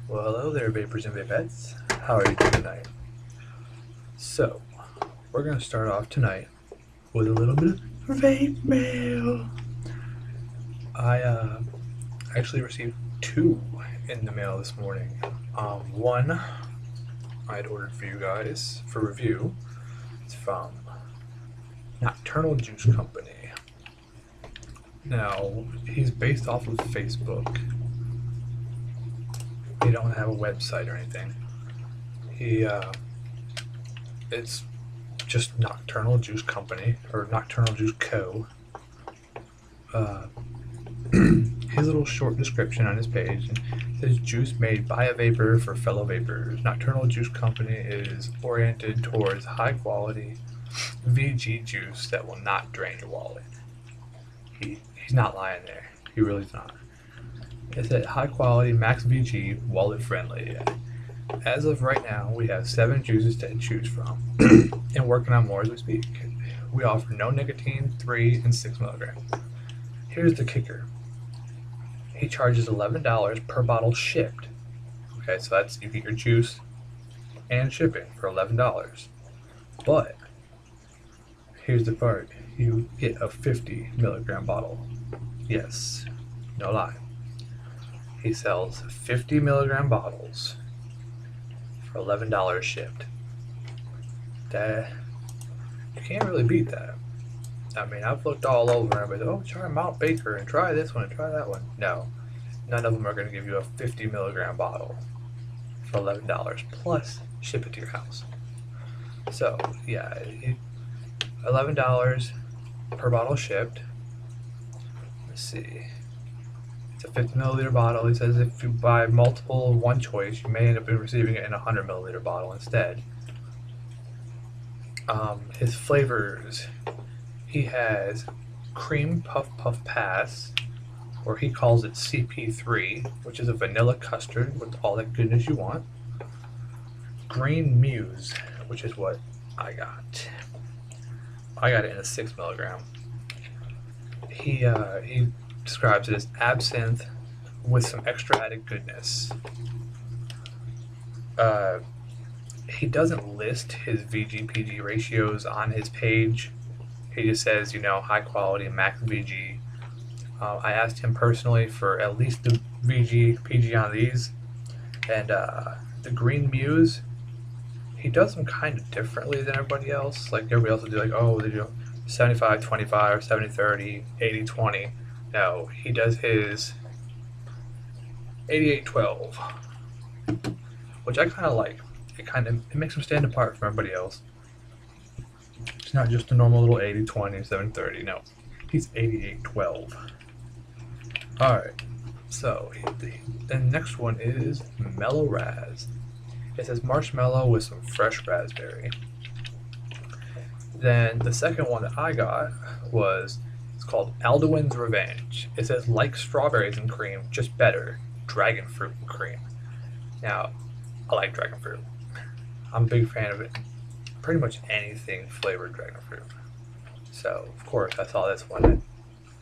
Well, hello there, vapors and vapettes. How are you doing tonight? So, we're going to start off tonight with a little bit of vape mail. I actually received 2 in the mail this morning. One I had ordered for you guys for review. It's from Nocturnal Juice Company. Now, he's based off of Facebook. They don't have a website or anything. It's just Nocturnal Juice Company, or Nocturnal Juice Co. His little short description on his page says, juice made by a vapor for fellow vapors. Nocturnal Juice Company is oriented towards high quality VG juice that will not drain your wallet. He's not lying there. He really's not. It's a high quality max VG, wallet friendly. As of right now, we have 7 juices to choose from and working on more as we speak. We offer no nicotine, 3 and 6 milligrams. Here's the kicker. He charges $11 per bottle shipped. Okay, so that's, you get your juice and shipping for $11. But here's the part. You get a 50 milligram bottle. Yes, no lie. He sells 50 milligram bottles for $11 shipped. That, you can't really beat that. I mean, I've looked all over and everybody's, oh, try Mount Baker and try this one and try that one. No, none of them are going to give you a 50 milligram bottle for $11 plus ship it to your house. So, yeah, $11 per bottle shipped. Let's see. It's a 50 milliliter bottle. He says if you buy multiple one choice, you may end up receiving it in a 100 milliliter bottle instead. His flavors. He has Cream Puff Puff Pass, or he calls it CP3, which is a vanilla custard with all that goodness you want. Green Muse, which is what I got. I got it in a 6 milligram. He describes it as absinthe with some extra added goodness. He doesn't list his VG-PG ratios on his page. He just says, high quality max VG. I asked him personally for at least the VG-PG on these. And the Green Muse, he does them kind of differently than everybody else. Like everybody else will do, they do 75-25 or 70-30, 80-20. No, he does his 88-12, which I kind of like. It makes him stand apart from everybody else. It's not just a normal little 80-20, 70-30. No, he's 88-12. All right, so the next one is Mellow Raz. It says marshmallow with some fresh raspberry. Then the second one that I got it's called Alduins Revenge. It says like strawberries and cream, just better, dragon fruit and cream. Now, I like dragon fruit. I'm a big fan of it. Pretty much anything flavored dragon fruit. So, of course, I saw this one and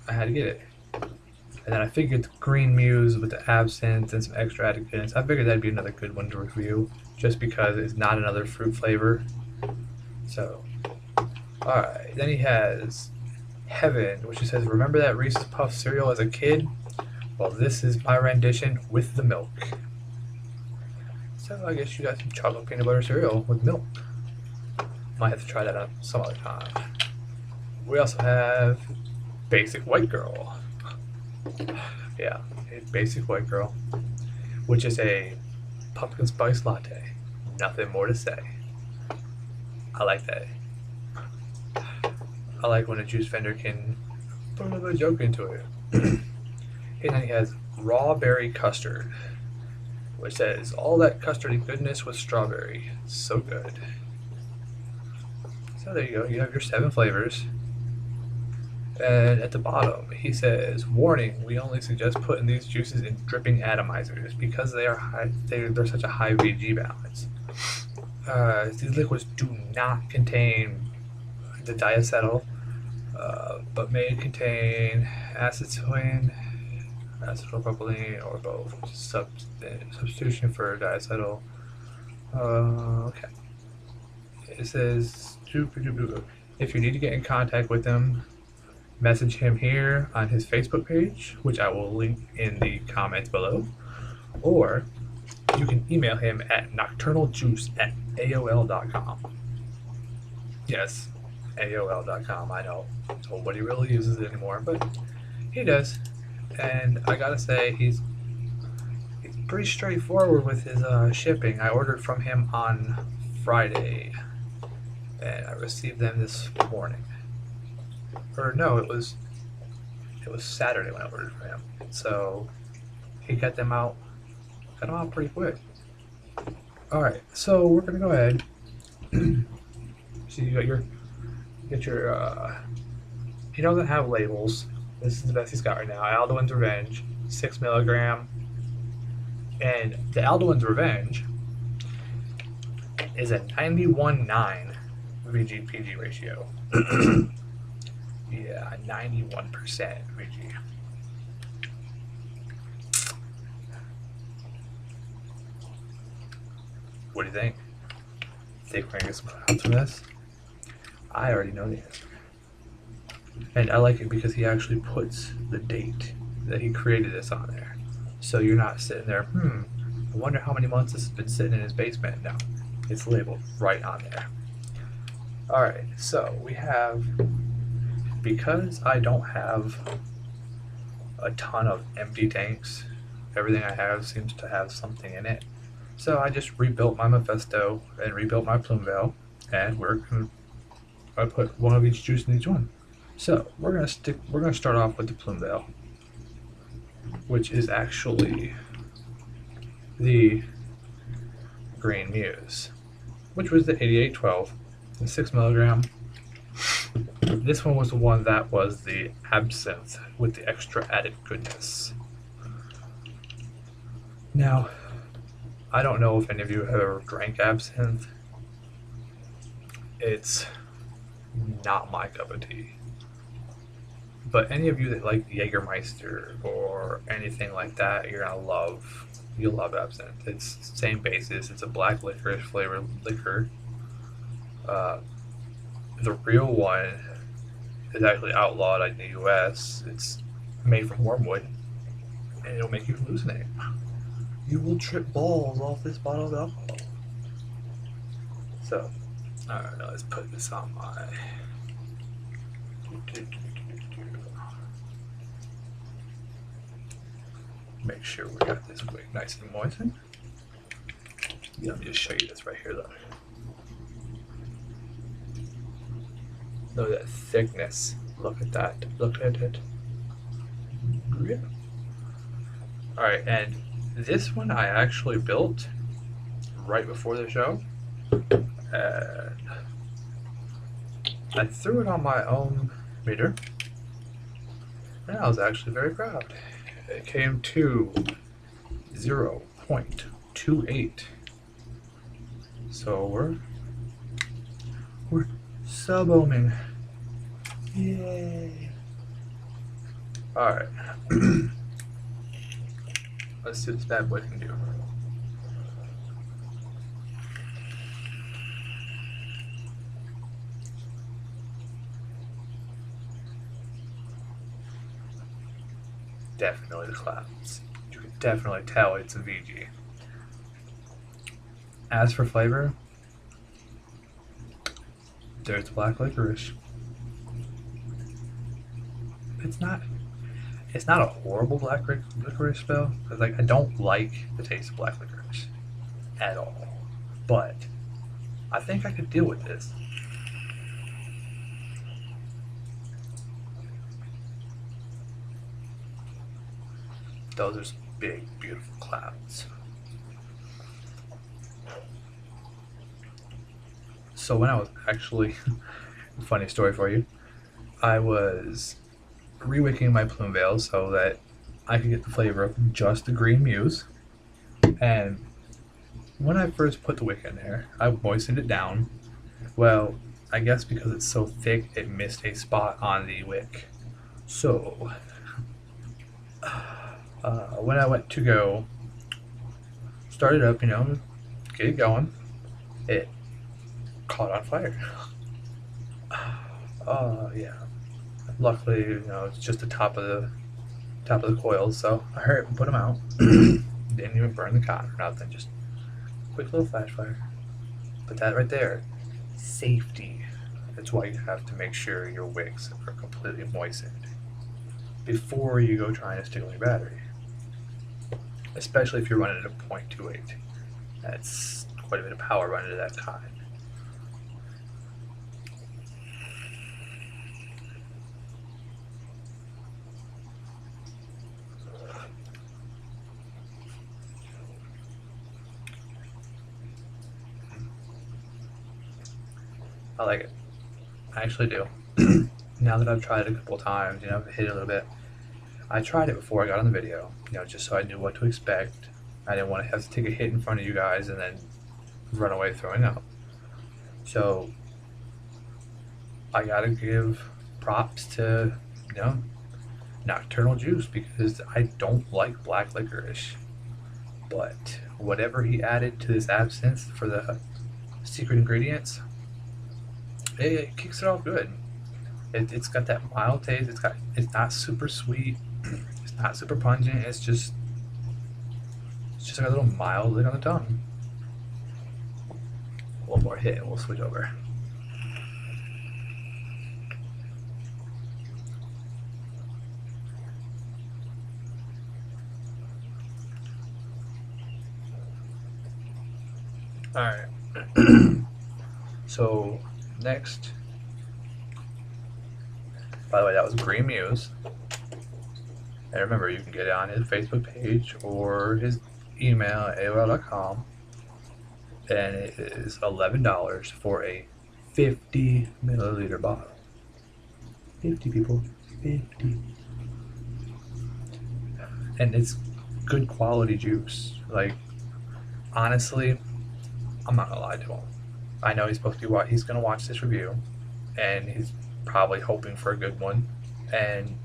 I had to get it. And then I figured the Green Muse with the absinthe and some extra added goodness, I figured that'd be another good one to review, just because it's not another fruit flavor. So, alright. Then he has Heaven, which says, remember that Reese's Puff cereal as a kid? Well, this is my rendition with the milk. So I guess you got some chocolate peanut butter cereal with milk. Might have to try that out some other time. We also have Basic White Girl. Yeah, Basic White Girl, which is a pumpkin spice latte. Nothing more to say. I like that. I like when a juice vendor can put a little bit of joke into it. And then he has Raw Berry Custard, which says all that custardy goodness with strawberry. So good. So there you go. You have your 7 flavors. And at the bottom, he says, warning, we only suggest putting these juices in dripping atomizers because they are high. They're such a high VG balance. These liquids do not contain the diacetyl, but may contain acetylene, acetylpropylene, or both. Substitution for diacetyl. Okay. It says, if you need to get in contact with him, message him here on his Facebook page, which I will link in the comments below, or you can email him at nocturnaljuice@aol.com. Yes, AOL.com. I know nobody really uses it anymore, but he does. And I gotta say, he's pretty straightforward with his shipping. I ordered from him on Friday, and I received them this morning. Or no, it was Saturday when I ordered from him. So he got them out pretty quick. All right, so we're gonna go ahead. So you got your he doesn't have labels. This is the best he's got right now. Alduins Revenge, 6 milligram. And the Alduins Revenge is a 91.9 VG-PG ratio. Yeah, 91% VG. What do you think? Think we're gonna get some clouds from this? I already know the answer. And I like it because he actually puts the date that he created this on there. So you're not sitting there, I wonder how many months this has been sitting in his basement. No, it's labeled right on there. Alright, so we have, because I don't have a ton of empty tanks, everything I have seems to have something in it. So I just rebuilt my Mephisto and rebuilt my Plume Veil, and I put one of each juice in each one. So we're gonna start off with the Plume Veil, which is actually the Green Muse, which was the 8812, the 6 milligram. This one was the one that was the absinthe with the extra added goodness. Now, I don't know if any of you have ever drank absinthe. It's not my cup of tea. But any of you that like Jägermeister or anything like that, you'll love absinthe. It's the same basis. It's a black licorice flavored liquor. The real one is actually outlawed in the US. It's made from wormwood, and it'll make you hallucinate. You will trip balls off this bottle of alcohol. So, alright, let's put this on my... Make sure we got this wick nice and moistened. Let me just show you this right here though. Look at that thickness. Look at that. Look at it. Yeah. Alright, and this one I actually built right before the show. And I threw it on my own meter. And I was actually very proud. It came to 0.28. So we're sub-ohming. Yay. Alright. Let's see what this bad boy can do. Definitely the clouds. You can definitely tell it's a VG. As for flavor, there's black licorice. It's not a horrible black licorice spell, because like I don't like the taste of black licorice at all. But I think I could deal with this. Those are some big, beautiful clouds. So when I was actually, funny story for you, I was re-wicking my Plume Veil so that I could get the flavor of just the Green Muse. And when I first put the wick in there, I moistened it down. Well, I guess because it's so thick, it missed a spot on the wick. So When I went to go start it up, get it going, it caught on fire. Yeah. Luckily, it's just the top of the coils, so I hurried up and put them out. Didn't even burn the cotton or nothing, just quick little flash fire. But that right there, safety. That's why you have to make sure your wicks are completely moistened before you go trying to stick on your battery. Especially if you're running at a 0.28. That's quite a bit of power running to that cotton. I like it. I actually do. Now that I've tried it a couple of times, I've hit it a little bit. I tried it before I got on the video, just so I knew what to expect. I didn't want to have to take a hit in front of you guys and then run away throwing up. So I gotta give props to, Nocturnal Juice, because I don't like black licorice. But whatever he added to this absinthe for the secret ingredients, it kicks it off good. It's got that mild taste. It's not super sweet. It's not super pungent. It's just like a little mild lick on the tongue. One more hit and we'll switch over. Alright. So next, by the way, that was Green Muse. And remember, you can get it on his Facebook page or his email at AOL.com. And it is $11 for a 50 milliliter bottle. 50 people. 50. And it's good quality juice. Like, honestly, I'm not gonna lie to him. I know he's gonna watch this review, and he's probably hoping for a good one. And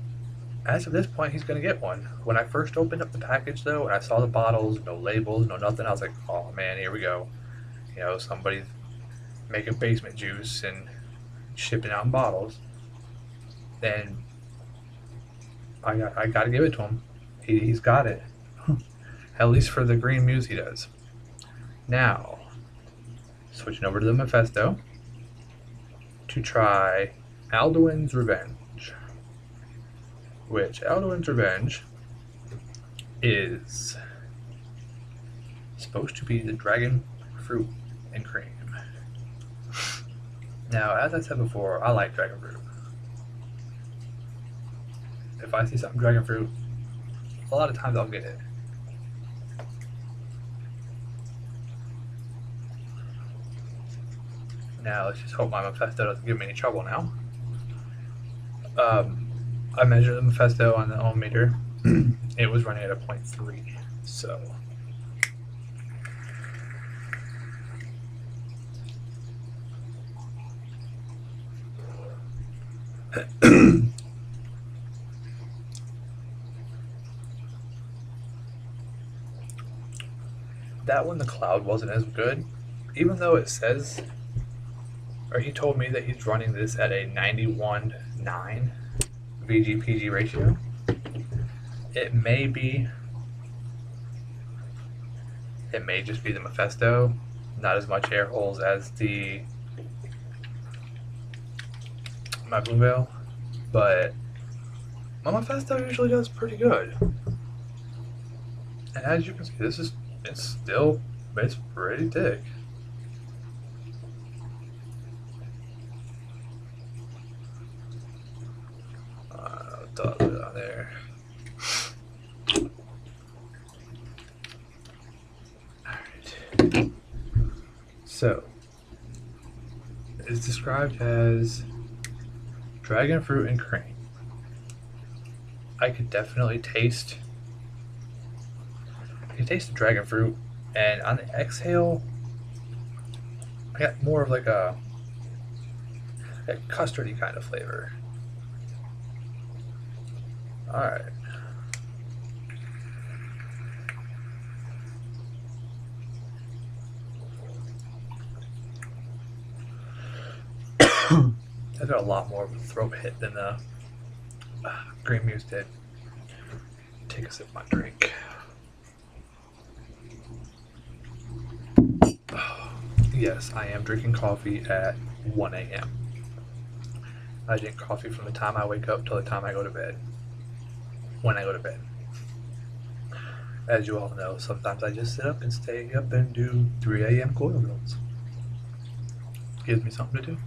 as of this point, he's gonna get one. When I first opened up the package, though, and I saw the bottles, no labels, no nothing, I was like, oh man, here we go. Somebody's making basement juice and shipping out in bottles. And I gotta give it to him. He's got it. At least for the Green Muse, he does. Now, switching over to the Mephisto to try Alduin's Revenge, which Alduin's Revenge is supposed to be the dragon fruit and cream. Now, as I said before, I like dragon fruit. If I see something dragon fruit, a lot of times I'll get it. Now, let's just hope my Mephisto doesn't give me any trouble now. I measured the Mephisto on the ohm meter. It was running at a 0.3, so... That one, the cloud wasn't as good, even though it says, or he told me that he's running this at a 91:9 VG-PG ratio. It may just be the Mephisto, not as much air holes as my Blue Veil, but my Mephisto usually does pretty good. And as you can see, it's pretty thick. Dot it on there. Alright. So, it's described as dragon fruit and cream. I could definitely taste the dragon fruit, and on the exhale, I got more of like a custardy kind of flavor. Alright. I got a lot more of a throat hit than the Green Muse did. Take a sip of my drink. Yes, I am drinking coffee at 1 a.m. I drink coffee from the time I wake up till the time I go to bed. When I go to bed. As you all know, sometimes I just sit up and stay up and do 3 a.m. coil builds. Gives me something to do.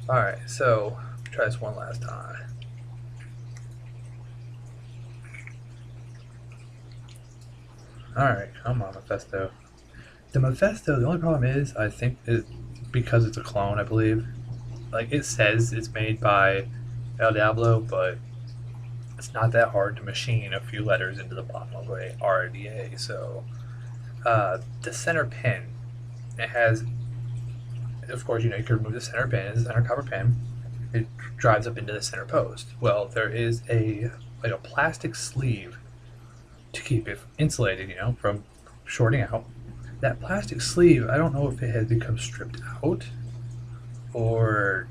Alright, so try this one last time. Alright, come on, Mephisto. The Mephisto, the only problem is, I think, because it's a clone, I believe. Like, it says it's made by El Diablo, but it's not that hard to machine a few letters into the bottom of a RDA. So, the center pin, it has, of course, you know, you can remove the center pin, it's a center copper pin. It drives up into the center post. Well, there is a plastic sleeve to keep it insulated, you know, from shorting out. That plastic sleeve, I don't know if it has become stripped out or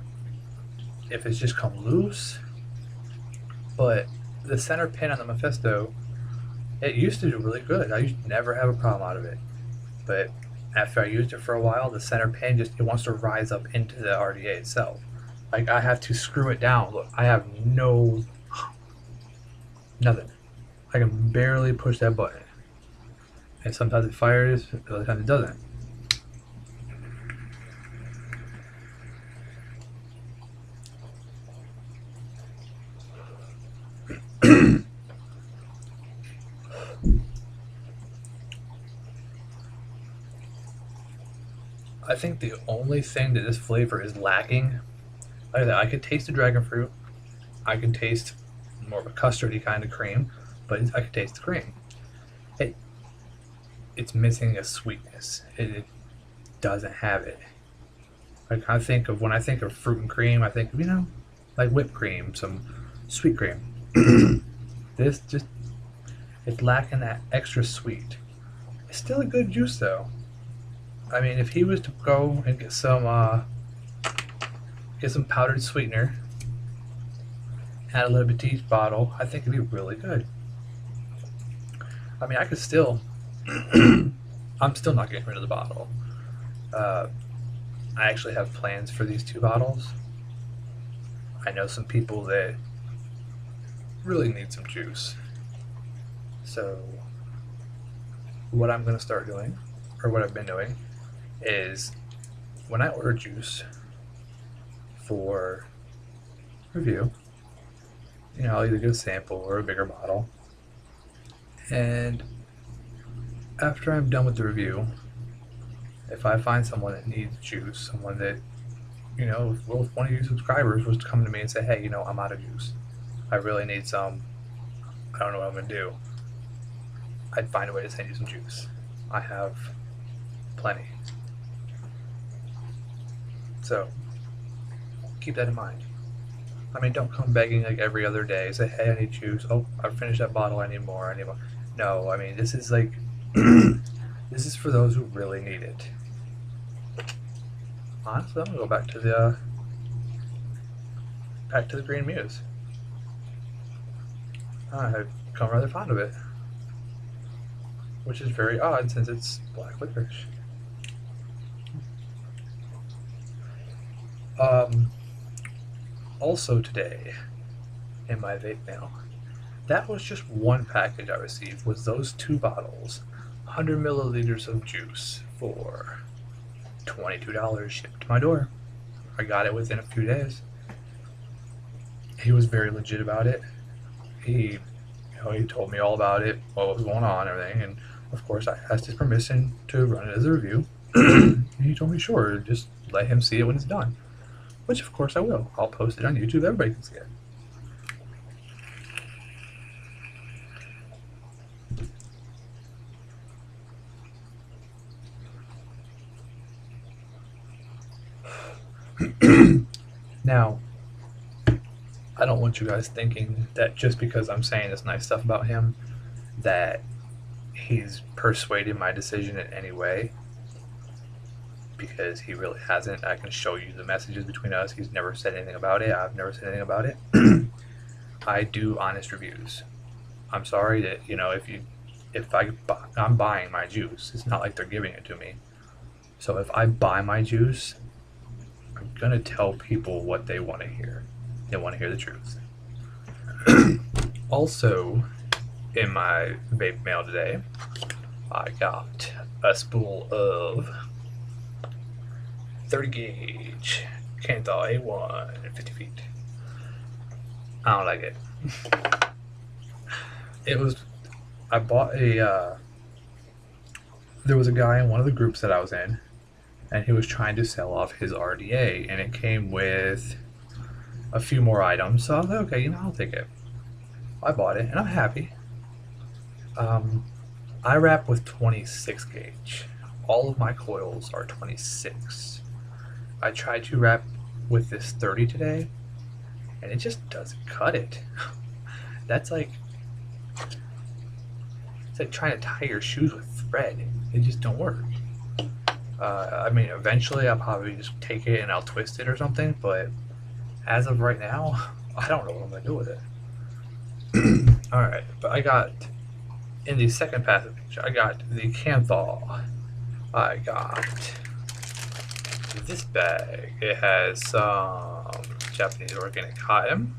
if it's just come loose, but the center pin on the Mephisto, it used to do really good. I used to never have a problem out of it, but after I used it for a while, the center pin it wants to rise up into the RDA itself. Like, I have to screw it down. Look, I have nothing. I can barely push that button. And sometimes it fires, other times it doesn't. I think the only thing that this flavor is lacking, like I could taste the dragon fruit, I can taste more of a custardy kind of cream, but I could taste the cream. It's missing a sweetness. It doesn't have it. Like, when I think of fruit and cream, I think of, you know, like whipped cream, some sweet cream. This just, it's lacking that extra sweet. It's still a good juice though. I mean, if he was to go and get some powdered sweetener, add a little bit to each bottle, I think it'd be really good. I mean, I could still, I'm still not getting rid of the bottle. I actually have plans for these 2 bottles. I know some people that really need some juice. So what I'm going to start doing, or what I've been doing, is when I order juice for review, you know, I'll either get a sample or a bigger bottle. And after I'm done with the review, if I find someone that needs juice, someone that, you know, if one of you subscribers was to come to me and say, hey, you know, I'm out of juice, I really need some, I don't know what I'm going to do, I'd find a way to send you some juice. I have plenty. So, keep that in mind. I mean, don't come begging like every other day, say, hey, I need juice, oh, I finished that bottle, I need more. No, I mean, this is like, this is for those who really need it. Honestly, I'm gonna go back to the Green Muse. I've become rather fond of it, which is very odd since it's black licorice. Also today, in my vape mail, that was just one package I received, was those 2 bottles, 100 milliliters of juice for $22 shipped to my door. I got it within a few days. He was very legit about it. He told me all about it, what was going on, everything, and of course I asked his permission to run it as a review. And he told me, sure, just let him see it when it's done. Which of course I will. I'll post it on YouTube, everybody can see it. Now, I don't want you guys thinking that just because I'm saying this nice stuff about him, that he's persuaded my decision in any way. because he really hasn't. I can show you the messages between us. He's never said anything about it. I've never said anything about it. I do honest reviews. I'm sorry that, you know, I'm buying my juice. It's not like they're giving it to me. So if I buy my juice, I'm gonna tell people what they want to hear. They want to hear the truth. Also, in my vape mail today, I got a spool of 30 gauge Canthal A1 at 50 feet. I don't like it. I bought there was a guy in one of the groups that I was in, and he was trying to sell off his RDA, and it came with a few more items, so I was like, okay, you know, I'll take it. I bought it, and I'm happy. I wrap with 26 gauge. All of my coils are 26. I tried to wrap with this 30 today, and it just doesn't cut it. That's like, it's like trying to tie your shoes with thread. It just don't work. I mean, eventually I'll probably just take it and I'll twist it or something, but as of right now, I don't know what I'm going to do with it. Alright, but I got, in the second passage, I got the Canthal. I got this bag. It has some Japanese organic cotton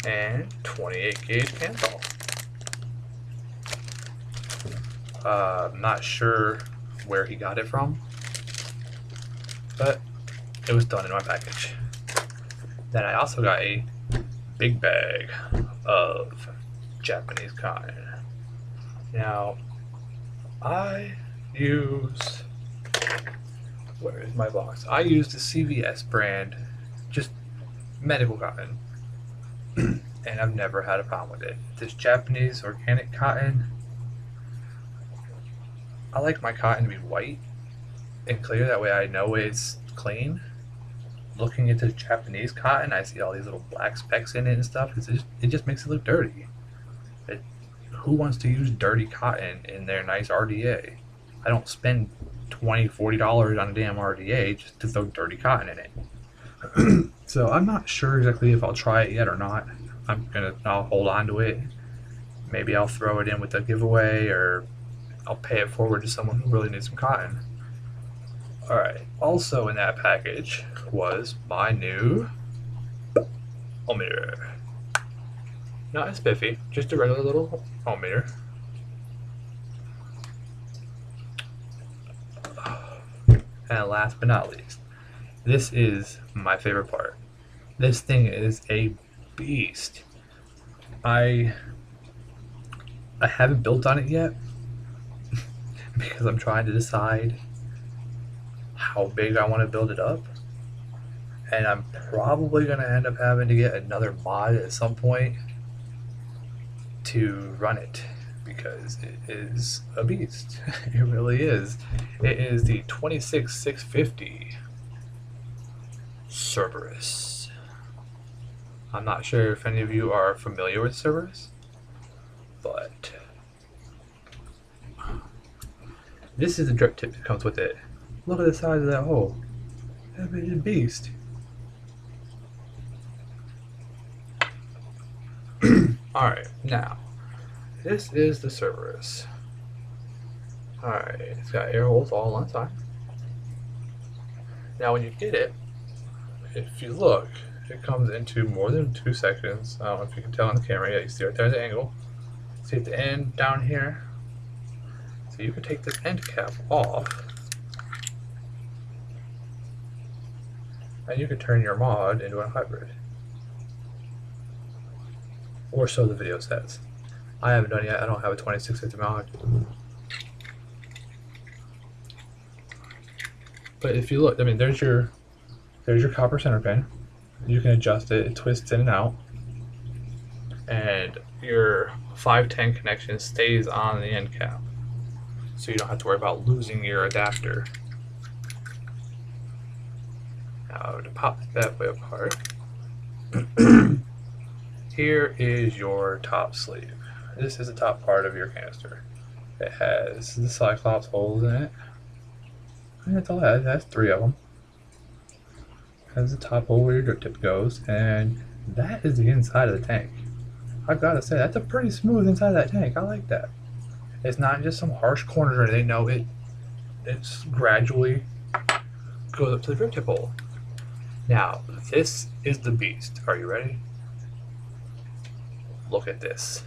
and 28 gauge Canthal. I'm not sure where he got it from, but it was done in my package. Then I also got a big bag of Japanese cotton. Now, I use, where is my box? I use the CVS brand, just medical cotton, and I've never had a problem with it. This Japanese organic cotton, I like my cotton to be white and clear, that way I know it's clean. Looking at the Japanese cotton, I see all these little black specks in it and stuff. It just makes it look dirty. Who wants to use dirty cotton in their nice RDA? I don't spend $20, $40 on a damn RDA just to throw dirty cotton in it. So I'm not sure exactly if I'll try it yet or not. I'll hold on to it. Maybe I'll throw it in with a giveaway, or I'll pay it forward to someone who really needs some cotton. Alright, also in that package was my new ohmmeter. Not a spiffy, just a regular little ohmmeter. And last but not least, this is my favorite part. This thing is a beast. I haven't built on it yet because I'm trying to decide how big I want to build it up, and I'm probably going to end up having to get another mod at some point to run it, because it is a beast. It really is. It is the 26650 Cerberus. I'm not sure if any of you are familiar with Cerberus, but this is the drip tip that comes with it. Look at the size of that hole. That is a beast. Alright, now, this is the Cerberus. Alright, it's got air holes all on the side. Now when you get it, if you look, it comes into more than 2 sections. I don't know if you can tell on the camera yet. You see right there the angle. See at the end down here. So you can take this end cap off, and you can turn your mod into a hybrid. Or so the video says. I haven't done it yet. I don't have a 2650 mod. But if you look, I mean, there's your copper center pin. You can adjust it. It twists in and out. And your 510 connection stays on the end cap, so you don't have to worry about losing your adapter. Now to pop it that way apart, here is your top sleeve. This is the top part of your canister. It has the Cyclops holes in it. And that's all it has. It has 3 of them. It has the top hole where your drip tip goes, and that is the inside of the tank. I've got to say, that's a pretty smooth inside of that tank. I like that. It's not just some harsh corners or anything. No, it's gradually goes up to the drip tip hole. Now, this is the beast. Are you ready? Look at this.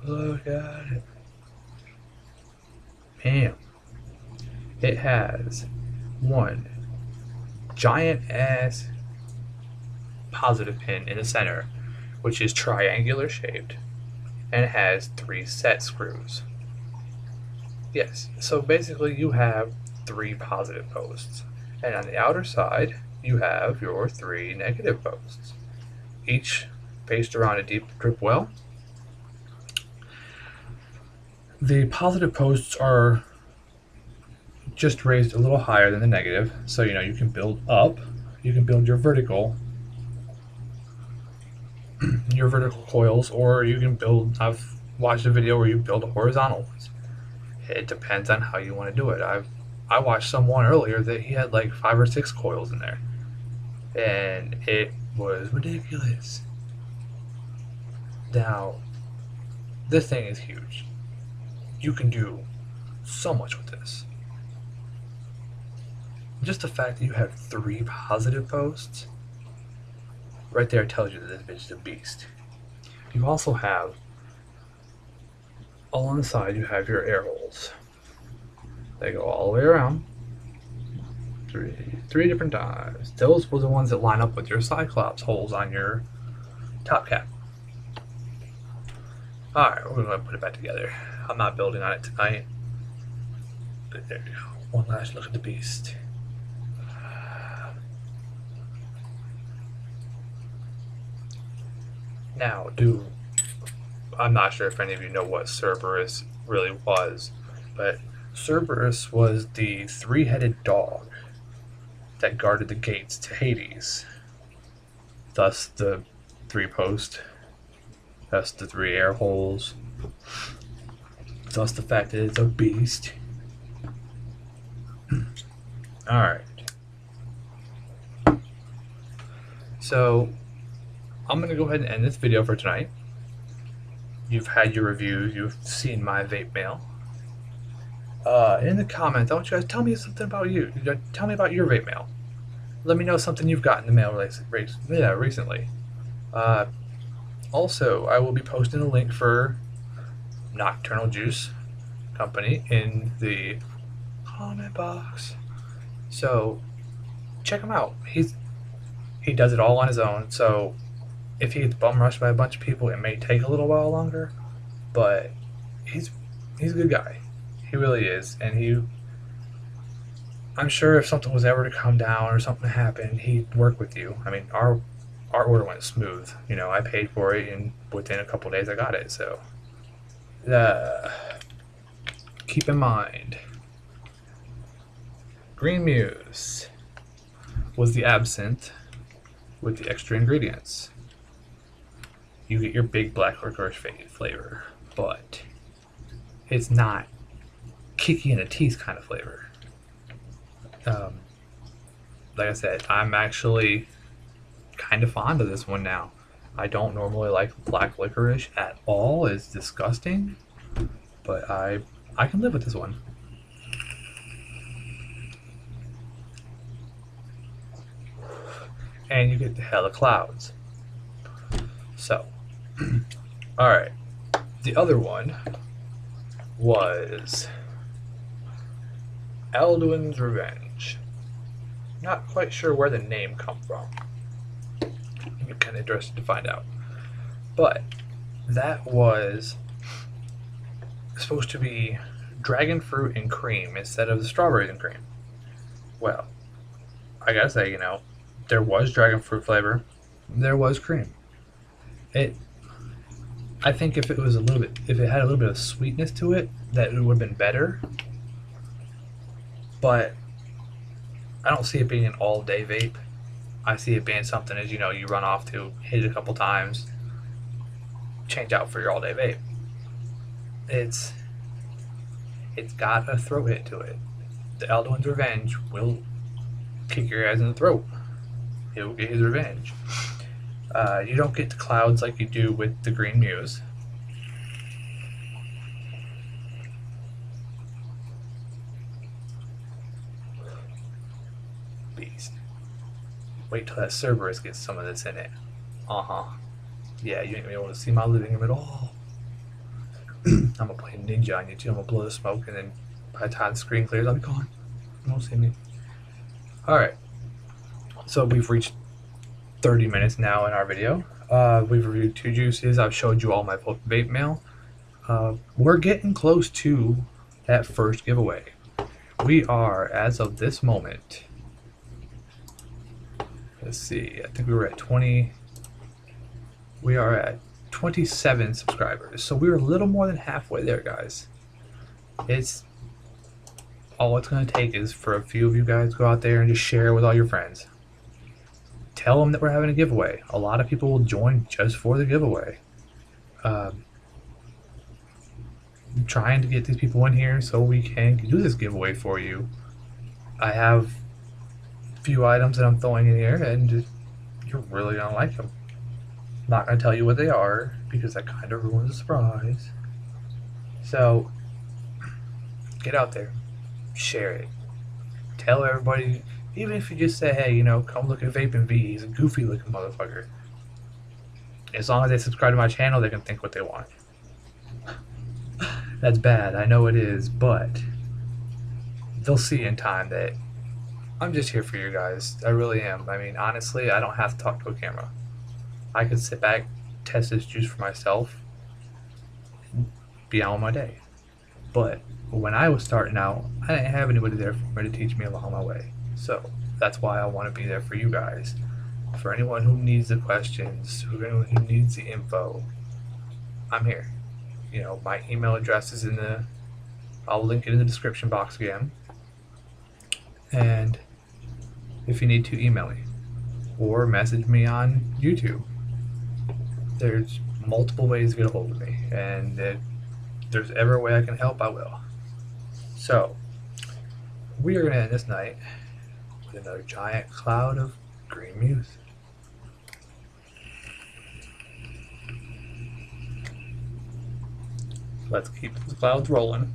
Look at it. Bam. It has one giant ass positive pin in the center, which is triangular shaped, and it has 3 set screws. Yes, so basically you have 3 positive posts, and on the outer side you have your 3 negative posts, each based around a deep drip well. The positive posts are just raised a little higher than the negative, so you can build up. You can build your vertical coils, or you can build. I've watched a video where you build horizontal ones. It depends on how you want to do it. I watched someone earlier that he had like 5 or 6 coils in there, and it was ridiculous. Now, this thing is huge. You can do so much with this. Just the fact that you have 3 positive posts right there tells you that this bitch is a beast. You also have, along the side, you have your air holes. They go all the way around. Three different times. Those were the ones that line up with your Cyclops holes on your top cap. Alright, we're going to put it back together. I'm not building on it tonight. But there you go. One last look at the beast. Now, I'm not sure if any of you know what Cerberus really was, but Cerberus was the 3-headed dog that guarded the gates to Hades. Thus the 3 post, thus the 3 air holes, thus the fact that it's a beast. Alright. So, I'm going to go ahead and end this video for tonight. You've had your reviews, you've seen my vape mail. In the comments, I want you guys to tell me something about you. Tell me about your vape mail. Let me know something you've got in the mail recently. Also, I will be posting a link for Nocturnal Juice Company in the comment box. So, check him out. He does it all on his own, so if he gets bum rushed by a bunch of people, it may take a little while longer, but he's a good guy. He really is, and I'm sure if something was ever to come down or something happened, he'd work with you. I mean, our order went smooth. I paid for it, and within a couple days I got it. So, keep in mind, Green Muse was the absinthe with the extra ingredients. You get your big black licorice flavor, but it's not kicky in the teeth kind of flavor. Like I said, I'm actually kind of fond of this one now. I don't normally like black licorice at all. It's disgusting, but I can live with this one. And you get the hella clouds. So, alright. The other one was Alduins Revenge. Not quite sure where the name come from. I'm kind of interested to find out. But that was supposed to be dragon fruit and cream instead of the strawberries and cream. Well, I gotta say, there was dragon fruit flavor. There was cream. I think if it had a little bit of sweetness to it, that it would have been better. But I don't see it being an all-day vape. I see it being something as you run off to, hit it a couple times, change out for your all-day vape. It's It's got a throat hit to it. The Alduin's revenge will kick your ass in the throat. He'll get his revenge. You don't get the clouds like you do with the green Muse. Beast. Wait till that Cerberus gets some of this in it. Yeah, you ain't gonna be able to see my living room at all. I'm gonna play Ninja on you too. I'm gonna blow the smoke, and then by the time the screen clears, I'll be gone. You won't see me. Alright. So we've reached 30 minutes now in our video. We've reviewed 2 juices. I've showed you all my vape mail. We're getting close to that first giveaway. We are, as of this moment, let's see, I think we were at 20. We are at 27 subscribers. So we're a little more than halfway there, guys. It's all it's going to take is for a few of you guys to go out there and just share it with all your friends. Tell them that we're having a giveaway. A lot of people will join just for the giveaway. I'm trying to get these people in here so we can do this giveaway for you. I have a few items that I'm throwing in here, and you're really going to like them. I'm not going to tell you what they are because that kind of ruins the surprise. So, get out there. Share it. Tell everybody, even if you just say, hey, you know, come look at Vape and V. He's a goofy looking motherfucker. As long as they subscribe to my channel, they can think what they want. That's bad, I know it is, but they'll see in time that I'm just here for you guys. I really am. I mean, honestly, I don't have to talk to a camera. I could sit back, test this juice for myself, and be on my day. But when I was starting out, I didn't have anybody there for me to teach me along my way. So that's why I want to be there for you guys. For anyone who needs the questions, for anyone who needs the info, I'm here. You know, my email address is I'll link it in the description box again. And if you need to, email me or message me on YouTube. There's multiple ways to get a hold of me, and if there's ever a way I can help, I will. So, we are going to end this night with another giant cloud of green Muse. Let's keep the clouds rolling.